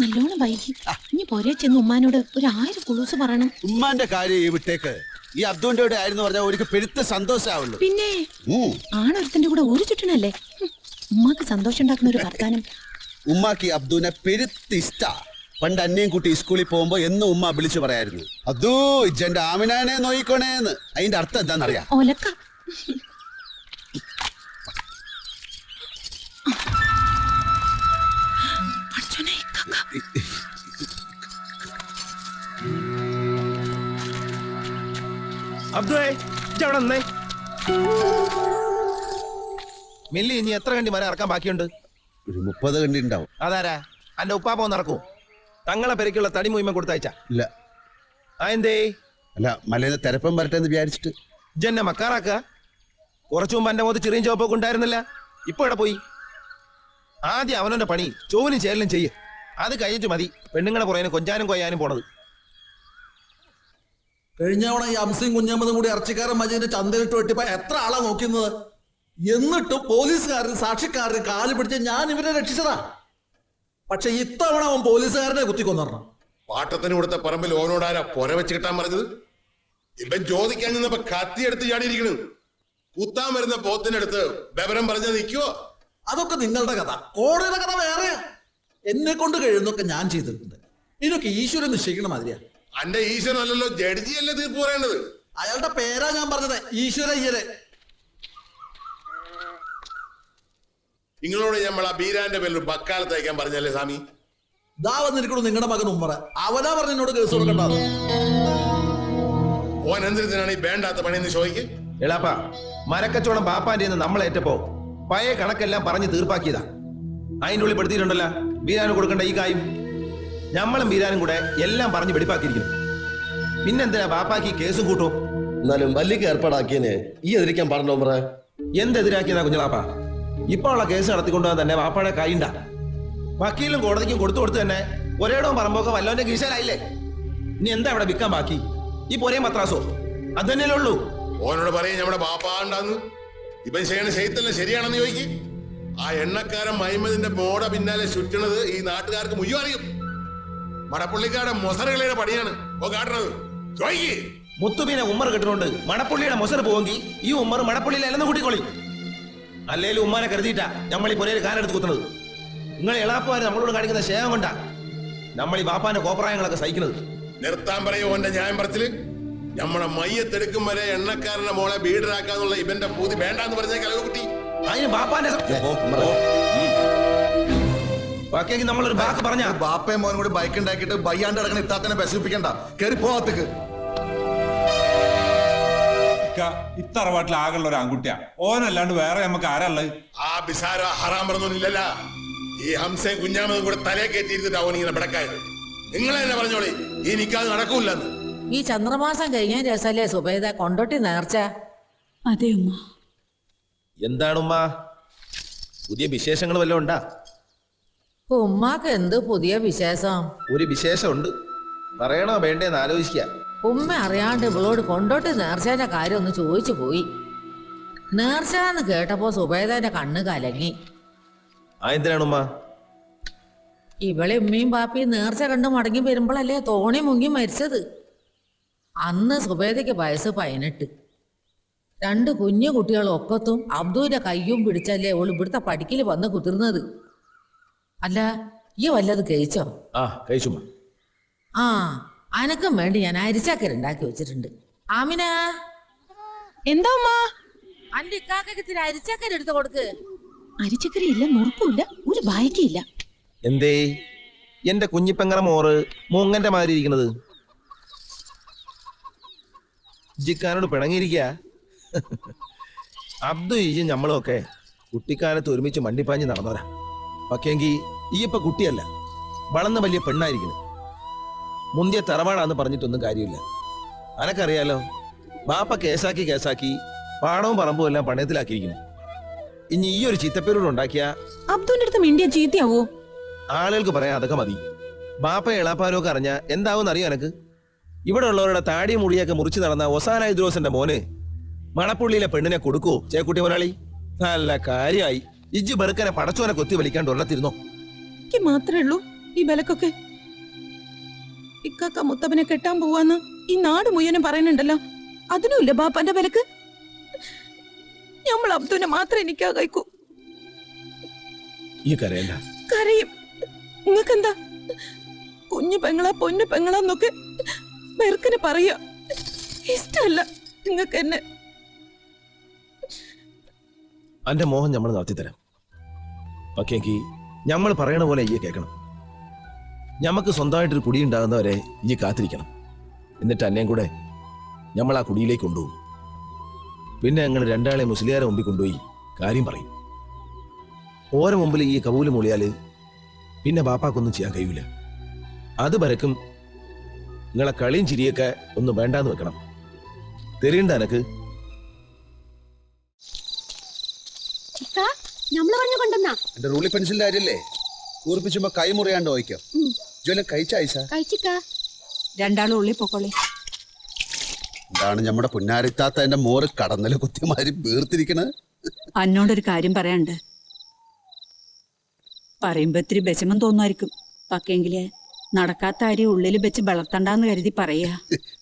നല്ലോണം വൈകി. ഇനി പോരെ ചെന്ന് ഉമ്മാനോട് 1000 കുളൂസ് പറയണം. ഉമ്മാന്റെ കാര്യം ഈ വിട്ടേക്ക്. ഈ അബ്ദുവിന്റെ കൂടെ ആയിരുന്നു പറഞ്ഞാൽ ഒരിക്കൽ പെരുത്ത സന്തോഷാവുള്ളൂ. പിന്നെ ആണൊരുത്തിന്റെ കൂടെ ഒരു ചുറ്റണല്ലേ. ഉമ്മാക്ക് സന്തോഷം ഉണ്ടാക്കുന്ന ഒരു വർത്താനം. ഉമ്മാക്ക് അബ്ദുവിനെ പെരുത്ത് ഇഷ്ട. പണ്ട് അന്നയും കുട്ടി സ്കൂളിൽ പോകുമ്പോ എന്നും ഉമ്മ വിളിച്ചു പറയായിരുന്നു, അബ്ദു ഇജ്ജന്റെ ആമിനാനെ നോയിക്കോണേന്ന്. അതിന്റെ അർത്ഥം എന്താണെന്നറിയാം? ഒലക്ക. മില്ലി ഇനി എത്ര കണ്ടി മരം ഇറക്കാൻ ബാക്കിയുണ്ട്? ഒരു 30 കണ്ടി ഉണ്ടാവും. അതാരാ? അന്റെ ഉപ്പാപ്പ നടക്കൂ? തങ്ങളെ പെരക്കുള്ള തടി മുയിമ കൊടുത്തയച്ച? ഇല്ല. എന്തേ? അല്ല, മലയിൽ തിരപ്പം വരട്ടെ എന്ന് വിചാരിച്ചിട്ട്. ഇജ്ജെന്നെ മക്കാറാക്ക? കുറച്ചു മുമ്പ് എന്റെ മുഖത്ത് ചെറിയ ചോപ്പൊക്കെ ഉണ്ടായിരുന്നില്ല. ഇപ്പൊ ഇവിടെ പോയി. ആദ്യം അവനവന്റെ പണി ചോവിനും ചേരലും ചെയ്യ്. അത് കഴിഞ്ഞിട്ട് മതി പെണ്ണുങ്ങളെ പുറകെ കൊഞ്ചാനും കൊയ്യാനും പോണത്. കഴിഞ്ഞ തവണ ഈ അംസയും കുഞ്ഞമ്മതും കൂടി ഇറച്ചിക്കാരൻ മജീദിന്റെ ചന്തയിലിട്ട് വെട്ടിപ്പോ എത്ര ആളാ നോക്കുന്നത്? എന്നിട്ടും പോലീസുകാരൻ സാക്ഷിക്കാരൻ കാല് പിടിച്ച് ഞാൻ ഇവരെ രക്ഷിച്ചതാ. പക്ഷെ ഇത്തവണ അവൻ പോലീസുകാരനെ കുത്തിക്കൊന്നിരണം. പാട്ടത്തിന് കൊടുത്ത പറമ്പിൽ ഓനോടാരാ പൊര വെച്ച് കിട്ടാൻ പറഞ്ഞത്? ഇവൻ ചോദിക്കാൻ നിന്നപ്പോ കത്തിയെടുത്ത് ചാടിയിരിക്കണ്. കുത്താൻ വരുന്ന പോത്തിനടുത്ത് വിവരം പറഞ്ഞ നിൽക്കുവോ? അതൊക്കെ നിങ്ങളുടെ കഥ. കോടതിയുടെ കഥ വേറെയാ. എന്നെ കൊണ്ട് കഴിയുന്നൊക്കെ ഞാൻ ചെയ്തിട്ടുണ്ട്. ഇതിനൊക്കെ ഈശ്വരൻ നിശ്ചയിക്കണ മാതിരിയാ. അന്റെ ഈശ്വരനല്ലല്ലോ, ജഡ്ജിയല്ലേ തീർപ്പ് പറയേണ്ടത്. അയാളുടെ പേരാ ഞാൻ പറഞ്ഞത്, ഈശ്വര അയ്യരെ. നിങ്ങളോട് നമ്മൾ ആ ബീരാന്റെ പേരിൽ ബക്കാലത്ത് അയക്കാൻ പറഞ്ഞല്ലേ സ്വാമി? ദാ വന്നിരിക്കണു നിങ്ങളുടെ മകൻ ഉമ്മറ. അവനാ പറഞ്ഞ എന്നോട് കേസ് കൊടുക്കണ്ടത്. ഓൻ എന്തിനാണ് ഈ വേണ്ടാത്ത പണിയെന്ന് ചോദിക്ക്. എളാപ്പ, മരക്കച്ചവടം ബാപ്പാന്റെ നമ്മളേറ്റപ്പോ പഴയ കണക്കെല്ലാം പറഞ്ഞു തീർപ്പാക്കിയതാ. അതിൻ്റെ ഉള്ളിൽ പെടുത്തിയിട്ടുണ്ടല്ലോ ബീരാന് കൊടുക്കേണ്ട ഈ കായും. ഞമ്മളും ബീരാനും കൂടെ എല്ലാം പറഞ്ഞ് വെടിപ്പാക്കിയിരിക്കുന്നു. പിന്നെന്തിനാ ബാപ്പാക്ക് ഈ കേസും കൂട്ടും? എന്നാലും വല്ലിക്ക് ഏർപ്പാടാക്കിയതിന് ഈ എതിരിക്കാൻ പറഞ്ഞോ പറ. എന്തെതിരാക്കിയതാ കുഞ്ഞളാപ്പ? ഇപ്പൊ ഉള്ള കേസ് നടത്തിക്കൊണ്ടുപോകാൻ തന്നെ ബാപ്പാടെ കൈണ്ടാ. വക്കീലും കോടതിക്കും കൊടുത്തു തന്നെ ഒരേടവും പറമ്പൊക്കെ വല്ലവന്റെ കീശയിലായില്ലേ. ഇനി എന്താ ഇവിടെ വിൽക്കാൻ ബാക്കി? ഈ പൊരേ മത്രാസോ? അത് തന്നെയല്ലേ ഉള്ളൂ. ഓനോട് പറയും നമ്മുടെ ബാപ്പാണ്ടാന്ന്. ഇവൻ ചെയ്യണ ചെയ്തല്ല ശരിയാണെന്ന് ചോദിക്കും. ആ എണ്ണക്കാരൻ മൈമതിന്റെ മോട പിന്നാലെ ചുറ്റണത് ഈ നാട്ടുകാർക്ക് മുഴുവൻ അറിയും. മടപ്പുള്ളിക്കാരുടെ മൊസറുകളുടെ പണിയാണ് ഓ കാട്ടണത്. ചോദിക്ക്. മുത്തുബീനെ ഉമ്മർ കിട്ടുന്നുണ്ട്. മണപ്പുള്ളിയുടെ മൊസർ പോവെങ്കിൽ ഈ ഉമ്മർ മണപ്പുള്ളിയിൽ അല്ലെന്ന് കൂട്ടിക്കൊള്ളി. അല്ലേലും ഉമ്മാനെ കരുതിയിട്ടാ നമ്മൾ ഈ പൊരയിൽ കാലെടുത്ത് കുത്തുന്നത്. നിങ്ങൾ എളാപ്പുകാർ നമ്മളോട് കാണിക്കുന്ന സ്നേഹം കൊണ്ടാ നമ്മൾ ഈ ബാപ്പാന്റെ കോപ്രായങ്ങളൊക്കെ സഹിക്കുന്നത്. നിർത്താൻ പറയോ ഓന്റെ ന്യായം പറച്ചില്? നമ്മളെ മയ്യത്തെടുക്കും വരെ എണ്ണക്കാരന്റെ മോളെ ബീഡറാക്കാന്നുള്ള ഇവന്റെ പൂതി വേണ്ടാന്ന് പറഞ്ഞേക്കല്ലോ കുട്ടി. അതിന് ബാപ്പാന്റെ ബാക്കിയെങ്കിൽ നമ്മളൊരു ബാക്ക് പറഞ്ഞ ബാപ്പയും മോനും കൂടി ബൈക്ക് ഉണ്ടാക്കിയിട്ട് ബയ്യാണ്ട് കിടക്കണ ഇത്താത്തനെ ബസ്സിപ്പിക്കണ്ട. കയറി പോകത്തേക്ക്. ഇത്തറവാട്ടിൽ ആകെയുള്ള ഒരു ആൺകുട്ടിയാ. ഓനല്ലാണ്ട് വേറെ നമുക്ക് ആരാള്ളത്? ആ ബിസാര ഹറാം പറഞ്ഞൊന്നുമില്ലല്ല. ഈ ഹംസയും കുഞ്ഞാമതും കൂടെ തലേ കയറ്റിയിരുന്നിട്ട് അവൻ ഇങ്ങനെ പിടക്കായത്. നിങ്ങൾ തന്നെ പറഞ്ഞോളി ഈ നിക്കാതെ നടക്കൂല്ലെന്ന്. ഈ ചന്ദ്രമാസം കഴിഞ്ഞ രസല്ലേ സുബൈദ കൊണ്ടോട്ടി നേർച്ച? അതെ ഉമ്മ. എന്താണ് ഉമ്മ, പുതിയ വിശേഷങ്ങൾ വല്ലതും ഉണ്ടാ? ഉമ്മാക്ക് എന്ത് പുതിയ വിശേഷം? ഒരു വിശേഷമുണ്ട്, പറയണോ വേണ്ടേന്ന് ആലോചിക്കുക. ഉമ്മ അറിയാണ്ട് ഇവളോട് കൊണ്ടോട്ടി നേർച്ചേന്റെ കാര്യം ഒന്ന് ചോദിച്ചു പോയി. നേർച്ചയെന്ന് കേട്ടപ്പോ സുബൈദന്റെ കണ്ണ് കലങ്ങി. എന്തിനാണ് ഉമ്മ? ഇവളെ ഉമ്മയും ബാപ്പയും നേർച്ച കണ്ട് മടങ്ങി വരുമ്പോഴല്ലേ തോണി മുങ്ങി മരിച്ചത്. അന്ന് സുബൈദയ്ക്ക് വയസ്സ് 18. 2 കുഞ്ഞു കുട്ടികൾ ഒക്കത്തും അബ്ദുവിന്റെ കയ്യും പിടിച്ചല്ലേ അവൾ ഇവിടുത്തെ പഠിക്കൽ വന്ന് കുതിർന്നത്. അല്ല, ഈ വല്ലത് കഴിച്ചോ? കഴിച്ചു. ആ, അനക്കും വേണ്ടി ഞാൻ അരിച്ചക്കരുണ്ടാക്കി വെച്ചിട്ടുണ്ട്. ആമിന, എന്താ ഉമ്മ? അന്റെ ഇക്കാക്കക്ക് ഇത്തിരി അരിച്ചക്കര എടുത്ത് കൊടുക്ക്. അരിച്ചക്കറി ഇല്ല, നുറുക്കില്ല, ഒരു ബായ്ക്കില്ല. എന്തേ എന്റെ കുഞ്ഞിപ്പെങ്ങറ മോറ് മൂങ്ങന്റെ മാതിരി ഇരിക്കണത്? ജിക്കാനോട് പിണങ്ങിയിരിക്ക. അബ്ദു ഈജും നമ്മളും ഒക്കെ കുട്ടിക്കാലത്ത് ഒരുമിച്ച് മണ്ടിപ്പാഞ്ഞ് നടന്നവരാ. പക്ഷേങ്കി ഈ ഇപ്പൊ കുട്ടിയല്ല, വളർന്ന വലിയ പെണ്ണായിരിക്കണം. മുന്തിയ തറവാടാന്ന് പറഞ്ഞിട്ടൊന്നും കാര്യമില്ല. അനക്കറിയാലോ, ബാപ്പ കേസാക്കി പാടവും പറമ്പും എല്ലാം പണയത്തിലാക്കിയിരിക്കുന്നു. ഇനി ഈ ഒരു ചീത്തപ്പേരോട് ഉണ്ടാക്കിയ അബ്ദുവിന്റെ അടുത്ത് മിണ്ടിയ ചീത്തയാവോ? ആളുകൾക്ക് പറയാൻ അതൊക്കെ മതി. ബാപ്പ എളാപ്പാരൊക്കെ അറിഞ്ഞ എന്താവും അറിയോ എനക്ക്? ഇവിടെ ഉള്ളവരുടെ താടിയും മുടിയൊക്കെ മുറിച്ച് നടന്ന ഒസാന ഇദ്രോസിന്റെ മോന് മണപ്പുള്ളിയിലെ പെണ്ണിനെ കൊടുക്കുവോ ചേക്കുട്ടി മുതലാളി? നല്ല കാര്യമായി. ഇജ്ജ് ബെറുക്കനെ പടച്ചോനെ കൊത്തി വലിക്കാണ്ട് ഉള്ളത്തിരുന്നോ? മാത്രമേ ഉള്ളൂ ഈ വിലക്കൊക്കെ? ഇക്കാക്ക മുത്തപ്പനെ കെട്ടാൻ പോവാന്ന് ഈ നാട് മുഴുവനും പറയുന്നുണ്ടല്ലോ. അതിനുമില്ല ബാപ്പാന്റെ വിലക്ക്. നമ്മൾ അബ്ദുവിനെ മാത്രം എനിക്കാ കഴിക്കൂ. ഈ കരയണ്ട. കരയും. നിങ്ങക്കെന്താ? കുഞ്ഞു പെങ്ങളാ പൊന്നു പെങ്ങളാന്നൊക്കെ വെറുക്കിന് പറയാ. ഇഷ്ടല്ല നിങ്ങക്ക് എന്നെ. അന്റെ മോഹം നമ്മൾ നടത്തിത്തരാം. പക്ഷേക്ക് നമ്മൾ പറയണ പോലെ ഈ കേൾക്കണം. ഞമ്മക്ക് സ്വന്തമായിട്ടൊരു കുടി ഉണ്ടാകുന്നവരെ ഈ കാത്തിരിക്കണം. എന്നിട്ട് അന്നേം കൂടെ നമ്മൾ ആ കുടിയിലേക്ക് കൊണ്ടുപോകും. പിന്നെ ഞങ്ങൾ രണ്ടാളെ മുസ്ലിയാരെ മുമ്പിൽ കൊണ്ടുപോയി കാര്യം പറയും. ഓരോ മുമ്പിൽ ഈ കബൂല് മൂളിയാല് പിന്നെ ബാപ്പാക്കൊന്നും ചെയ്യാൻ കഴിയൂല. അത് വരക്കും നിങ്ങളെ കളിയും ചിരിയൊക്കെ ഒന്ന് വേണ്ടാന്ന് വെക്കണം. തെരയണ്ട എനക്ക്. എന്റെ റൂളി പെൻസിലിന്റെ കാര്യല്ലേ? കൂർപ്പിച്ചുമ്പോ കൈ മുറിയാണ്ട് വായിക്കാം. ജോലം കഴിച്ചായിസ രണ്ടാളും ഉള്ളി പൊക്കോളി. എന്താണ് നമ്മുടെ പുന്നാരിത്താത്ത എന്റെ മോറ് കടന്നല് കുത്തിമാരി വീർത്തിരിക്കണത്? അന്നോടൊരു കാര്യം പറയാനുണ്ട്. പറയുമ്പോ ഇത്തിരി വിഷമം തോന്നുമായിരിക്കും. പക്കെങ്കില് നടക്കാത്ത അരി ഉള്ളിൽ വെച്ച് വളർത്തണ്ടെന്ന് കരുതി പറയാ.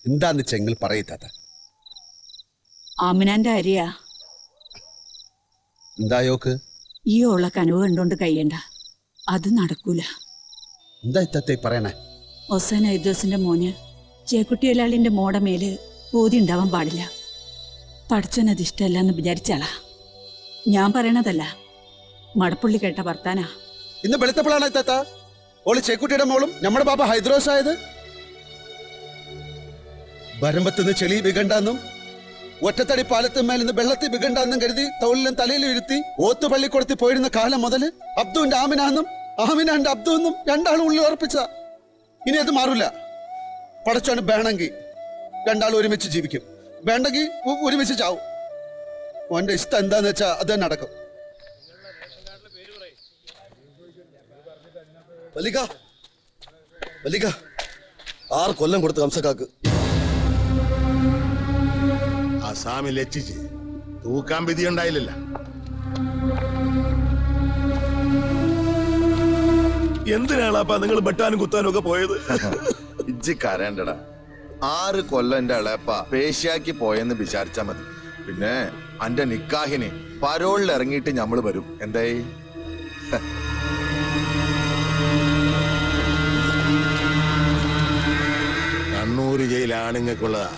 എന്താന്ന് ചെങ്ങൾ പറയത്താത്ത. ആമിനാന്റെ അരിയാ. എന്തായോക്ക്? ഈ ഉള്ള കനവ് കണ്ടോണ്ട് കഴിയണ്ട. അത് നടക്കൂല. എന്താ ഇത്തത്തെ പറയണേ? ഹൊസൈൻ ഐദോസിന്റെ മോന് ചേക്കുട്ടിയൊലാളിന്റെ മോടെ മേല് ബോധി ഉണ്ടാവാൻ പാടില്ല. പഠിച്ചോനത് ഇഷ്ടമല്ലെന്ന് വിചാരിച്ചാളാ. ഞാൻ പറയണതല്ല, മടപ്പുള്ളി കേട്ട വർത്താനാ. ഇന്ന് വെളുത്തപ്പോഴാണ് ഇത്താത്ത ഓള് ചേക്കുട്ടിയുടെ മോളും നമ്മുടെ ബാബ ഹൈദ്രോസ് ആയത്. വരമ്പത്തുനിന്ന് ചെളി വികണ്ടെന്നും ഒറ്റത്തടി പാലത്തുമേൽ നിന്ന് വെള്ളത്തിൽ വികണ്ടെന്നും കരുതി തോളിലും തലയിലും ഇരുത്തി ഓത്തുപള്ളിക്കൊടുത്തി പോയിരുന്ന കാലം മുതൽ അബ്ദുവിന്റെ ആമിനാന്നും ആമിനാന്റെ അബ്ദു എന്നും രണ്ടാളും ഉള്ളിൽ ഉറപ്പിച്ച. ഇനി അത് മാറൂല. പടച്ചോന് വേണമെങ്കിൽ രണ്ടാളും ഒരുമിച്ച് ജീവിക്കും, വേണ്ടെങ്കിൽ ഒരുമിച്ച് ചാവും. ഓന്റെ ഇഷ്ടം എന്താന്ന് വെച്ചാ അത് നടക്കും. വലിക വലിക 6 കൊല്ലം കൊടുത്ത് കംസക്കാക്ക്. അസാമിൽ എത്തിച്ച് തൂക്കാൻ വിധി ഉണ്ടായില്ല. എന്തിനാളാപ്പാ നിങ്ങൾ വെട്ടാനും കുത്താനും ഒക്കെ പോയത്? ഇജ്ജി കരണ്ടടാ. 6 കൊല്ലം എന്റെ ഇളയപ്പ പേശിയാക്കി പോയെന്ന് വിചാരിച്ചാ മതി. പിന്നെ അന്റെ നിക്കാഹിന് പരോളിൽ ഇറങ്ങിയിട്ട് ഞമ്മള് വരും. എന്തായി? കണ്ണൂർ ജയിലാണുങ്ങൾക്കുള്ളതാ.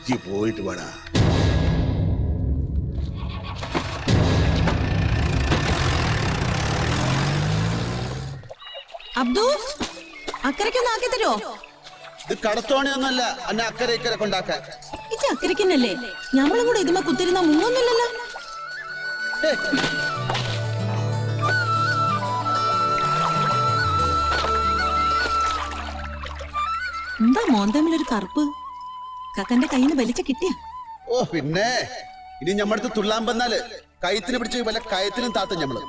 ഇജ്ജി പോയിട്ട് പാടാ. അബ്ദു അക്കരയ്ക്കൊന്ന് ആക്കി തരുമോ? ഇത് കടത്തോണിയൊന്നുമല്ല അന്നെ അക്കരെ ഇക്കരെ കൊണ്ടാക്കാൻ. ഇത് അക്കരയ്ക്കന്നല്ലേ? ഞമ്മളും കൂടെ ഇതുമ്മ കുത്തിരുന്ന മുങ്ങൊന്നുമില്ലല്ലോ. എന്താ മോന്തമ്മിലൊരു കറുപ്പ്? കക്കന്റെ കയ്യിൽ നിന്ന് വലിച്ച കിട്ടിയ? ഓ പിന്നെ ഇനി ഞമ്മടുത്ത് തുള്ളാൻ വന്നാല് കയത്തിന് പിടിച്ച് വല്ല കയത്തിനും താത്ത ഞമ്മള്.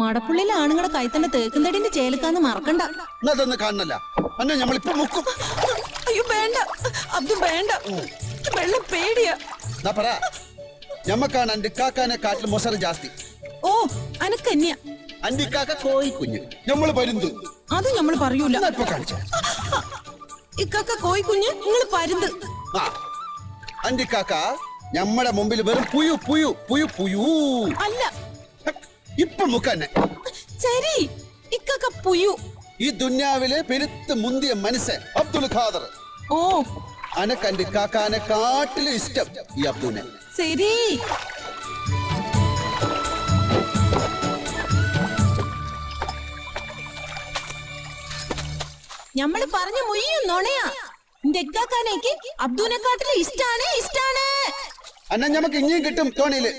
മടപ്പുള്ളിയിലെ ആണുങ്ങളുടെ കൈത്തന്നെ തേക്കും തടിന്റെ ചേലക്കാന്ന് മറക്കണ്ട. അതൊന്നും കാണണല്ല. അന്നെ ഞമ്മളിപ്പൊ മുക്കും. അയ്യോ വേണ്ട അബ്ദു വേണ്ട, വെള്ളം പേടിയാ. എന്നാ പറ, ഞമ്മക്കാണ് അന്റെ ഇക്കാക്കാനെ കാട്ടിൽ മൊസറ് ജാസ്തി. ഓ അനക്കന്യ. അന്റെ ഇക്കാക്ക കോയി കുഞ്ഞ്, ഞമ്മള് പരുന്ത്. അത് ഞമ്മള് പറയൂല. ഇപ്പൊ കാണിച്ച ഇക്കാക്ക കോയി കുഞ്ഞ്, നിങ്ങള് പരുന്ത്. ആ അന്റെ ഇക്കാക്ക ഞമ്മടെ മുമ്പിൽ വെറും പുയു പുയു പുയു പുയു അല്ല. ഇപ്പൊ മുക്കന്നെ ശരി, ഇക്കാക്ക പുയു. ഈ ദുന്യാവിലെ പെരുത്ത് മുന്തിയ മനുഷ്യൻ അബ്ദുൽ ഖാദർ. ഓ അനക്ക് അന്റെ ഇക്കാക്കാനെ കാട്ടിലും ഇഷ്ടം ഈ അബ്ദുനെ. ശരി. ഞമ്മള് പറഞ്ഞ മുയ്യും നുണയാ. എന്റെ ഇക്കാക്കാനേക്ക് അബ്ദുനെക്കാട്ടിലും ഇഷ്ടാണ്. അന്ന ഞമ്മക്ക് ഇനിയും കിട്ടും തോണിയില്.